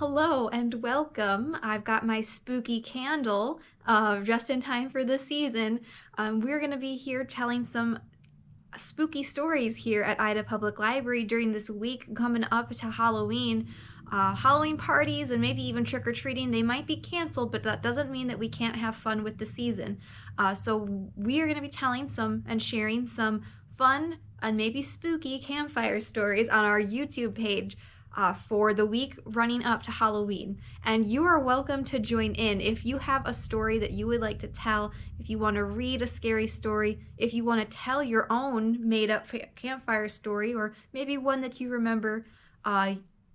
Hello and welcome. I've got my spooky candle just in time for the season. We're going to be here telling some spooky stories here at Ida Public Library during this week coming up to Halloween. Halloween parties and maybe even trick-or-treating, they might be canceled, but that doesn't mean that we can't have fun with the season. So we are going to be telling some and sharing some fun and maybe spooky campfire stories on our YouTube page for the week running up to Halloween. And you are welcome to join in if you have a story that you would like to tell, if you want to read a scary story, if you want to tell your own made-up campfire story, or maybe one that you remember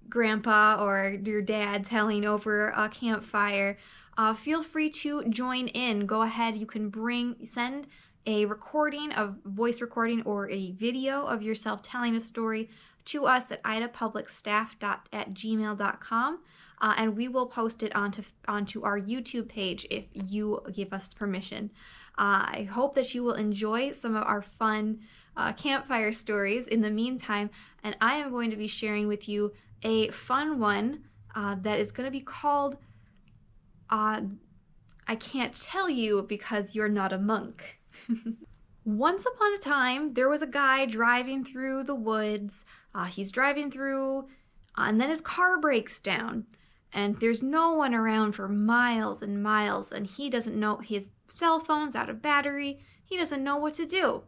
Grandpa or your dad telling over a campfire. Feel free to join in. Go ahead, you can send a recording, a voice recording, or a video of yourself telling a story to us at idapublicstaff@gmail.com, and we will post it onto our YouTube page if you give us permission. I hope that you will enjoy some of our fun campfire stories in the meantime, and I am going to be sharing with you a fun one that is going to be called I Can't Tell You Because You're Not a Monk. Once upon a time, there was a guy driving through the woods. He's driving through, and then his car breaks down, and there's no one around for miles and miles, and he doesn't know, his cell phone's out of battery. He doesn't know what to do.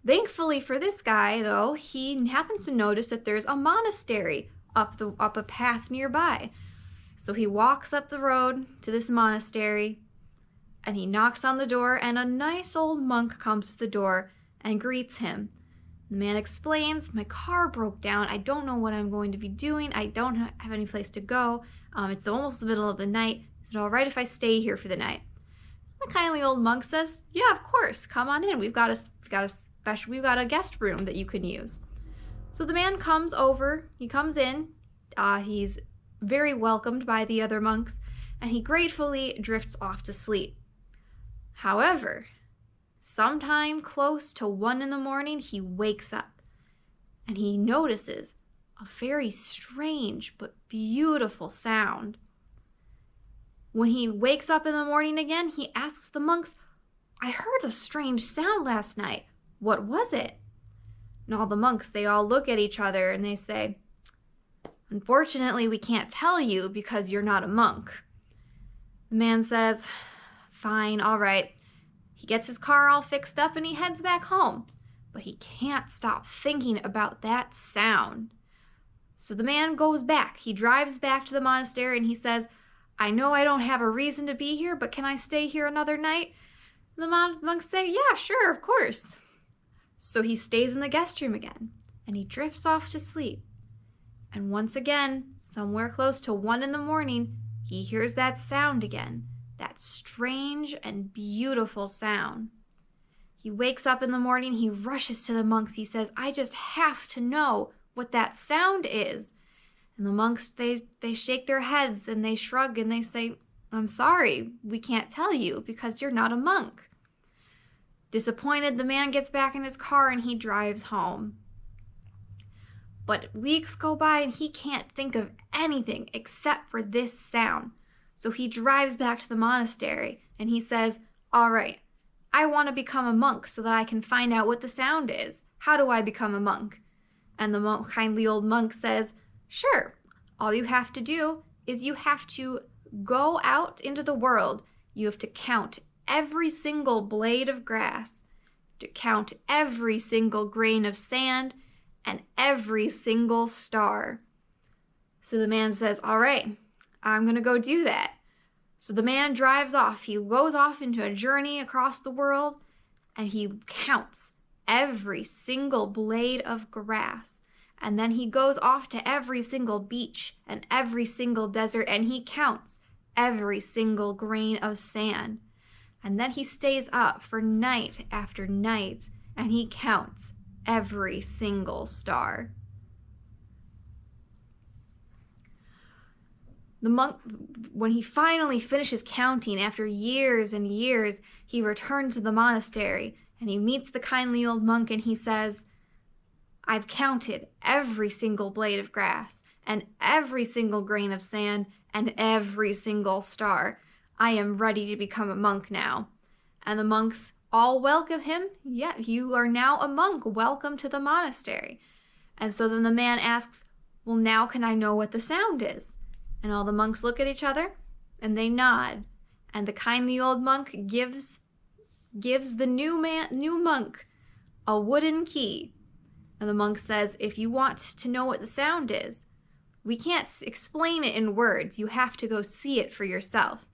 Thankfully for this guy, though, he happens to notice that there's a monastery up a path nearby. So he walks up the road to this monastery, and he knocks on the door, and a nice old monk comes to the door and greets him. The man explains, "My car broke down. I don't know what I'm going to be doing. I don't have any place to go. It's almost the middle of the night. Is it all right if I stay here for the night?" The kindly old monk says, "Yeah, of course. Come on in. We've got a guest room that you can use." So the man comes over. He comes in. He's very welcomed by the other monks, and he gratefully drifts off to sleep. However, sometime close to 1 a.m, he wakes up, and he notices a very strange but beautiful sound. When he wakes up in the morning again, he asks the monks, "I heard a strange sound last night. What was it?" And all the monks, they all look at each other and they say, "Unfortunately, we can't tell you because you're not a monk." The man says, "Fine, all right." He gets his car all fixed up and he heads back home, but he can't stop thinking about that sound. So the man goes back. He drives back to the monastery and he says, "I know I don't have a reason to be here, but can I stay here another night?" The monks say, "Yeah, sure, of course." So he stays in the guest room again, and he drifts off to sleep. And once again, somewhere close to 1 a.m, he hears that sound again, that strange and beautiful sound. He wakes up in the morning, he rushes to the monks, he says, "I just have to know what that sound is." And the monks, they shake their heads and they shrug and they say, "I'm sorry, we can't tell you because you're not a monk." Disappointed, the man gets back in his car and he drives home. But weeks go by and he can't think of anything except for this sound. So he drives back to the monastery and he says, "All right, I want to become a monk so that I can find out what the sound is. How do I become a monk?" And the kindly old monk says, "Sure, all you have to do is you have to go out into the world. You have to count every single blade of grass, to count every single grain of sand, and every single star." So the man says, "All right, I'm going to go do that." So the man drives off. He goes off into a journey across the world, and he counts every single blade of grass. And then he goes off to every single beach and every single desert, and he counts every single grain of sand. And then he stays up for night after night, and he counts every single star. The monk, when he finally finishes counting after years and years, he returns to the monastery and he meets the kindly old monk and he says, "I've counted every single blade of grass and every single grain of sand and every single star. I am ready to become a monk now." And the monks all welcome him. "Yeah, you are now a monk. Welcome to the monastery." And so then the man asks, "Well, now can I know what the sound is?" And all the monks look at each other and they nod. And the kindly old monk gives the new monk a wooden key. And the monk says, "If you want to know what the sound is, we can't explain it in words. You have to go see it for yourself.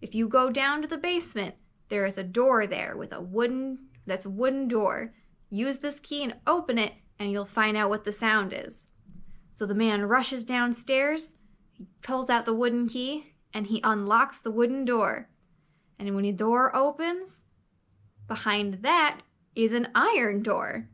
If you go down to the basement, there is a door there with a wooden door. Use this key and open it, and you'll find out what the sound is." So the man rushes downstairs, he pulls out the wooden key, and he unlocks the wooden door. And when the door opens, behind that is an iron door.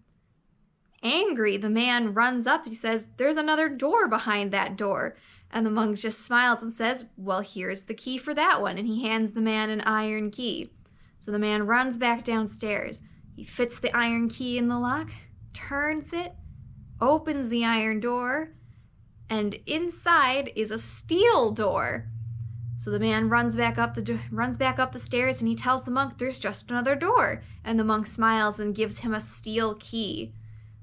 Angry, the man runs up. He says, "There's another door behind that door." And the monk just smiles and says, "Well, here's the key for that one." And he hands the man an iron key. So the man runs back downstairs. He fits the iron key in the lock, turns it, opens the iron door, and inside is a steel door. So the man runs back up the stairs, and he tells the monk, "There's just another door." And the monk smiles and gives him a steel key.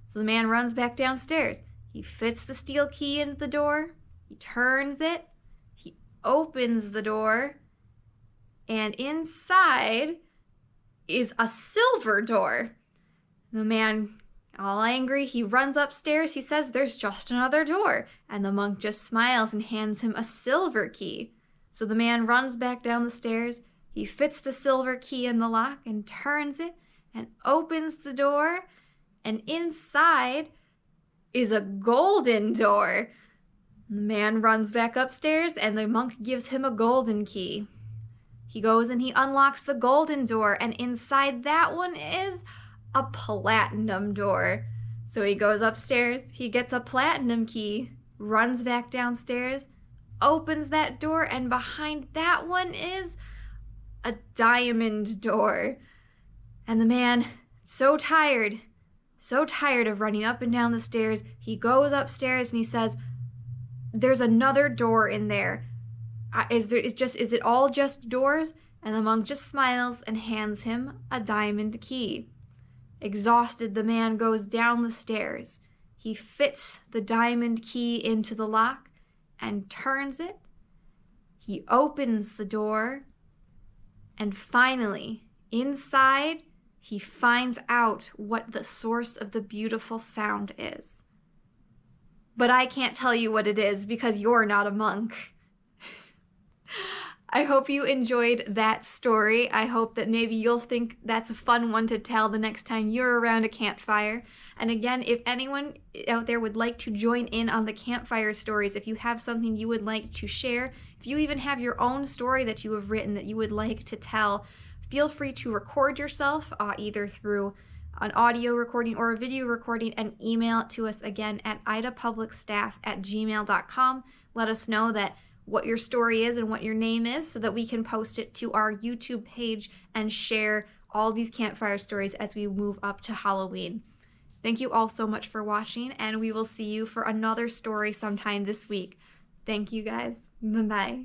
So the man runs back downstairs. He fits the steel key into the door. He turns it. He opens the door. And inside is a silver door. The man, all angry, he runs upstairs. He says, "There's just another door." And the monk just smiles and hands him a silver key. So the man runs back down the stairs. He fits the silver key in the lock and turns it and opens the door. And inside is a golden door. The man runs back upstairs, and the monk gives him a golden key. He goes and he unlocks the golden door, and inside that one is a platinum door. So he goes upstairs, he gets a platinum key, runs back downstairs, opens that door, and behind that one is a diamond door. And the man, so tired of running up and down the stairs, he goes upstairs and he says, "There's another door in there. Is it all just doors?" And the monk just smiles and hands him a diamond key. Exhausted, the man goes down the stairs. He fits the diamond key into the lock and turns it. He opens the door, and finally, inside, he finds out what the source of the beautiful sound is. But I can't tell you what it is because you're not a monk. I hope you enjoyed that story. I hope that maybe you'll think that's a fun one to tell the next time you're around a campfire. And again, if anyone out there would like to join in on the campfire stories, if you have something you would like to share, if you even have your own story that you have written that you would like to tell, feel free to record yourself either through an audio recording or a video recording and email it to us again at idapublicstaff@gmail.com. Let us know what your story is and what your name is so that we can post it to our YouTube page and share all these campfire stories as we move up to Halloween. Thank you all so much for watching, and we will see you for another story sometime this week. Thank you guys. Bye-bye.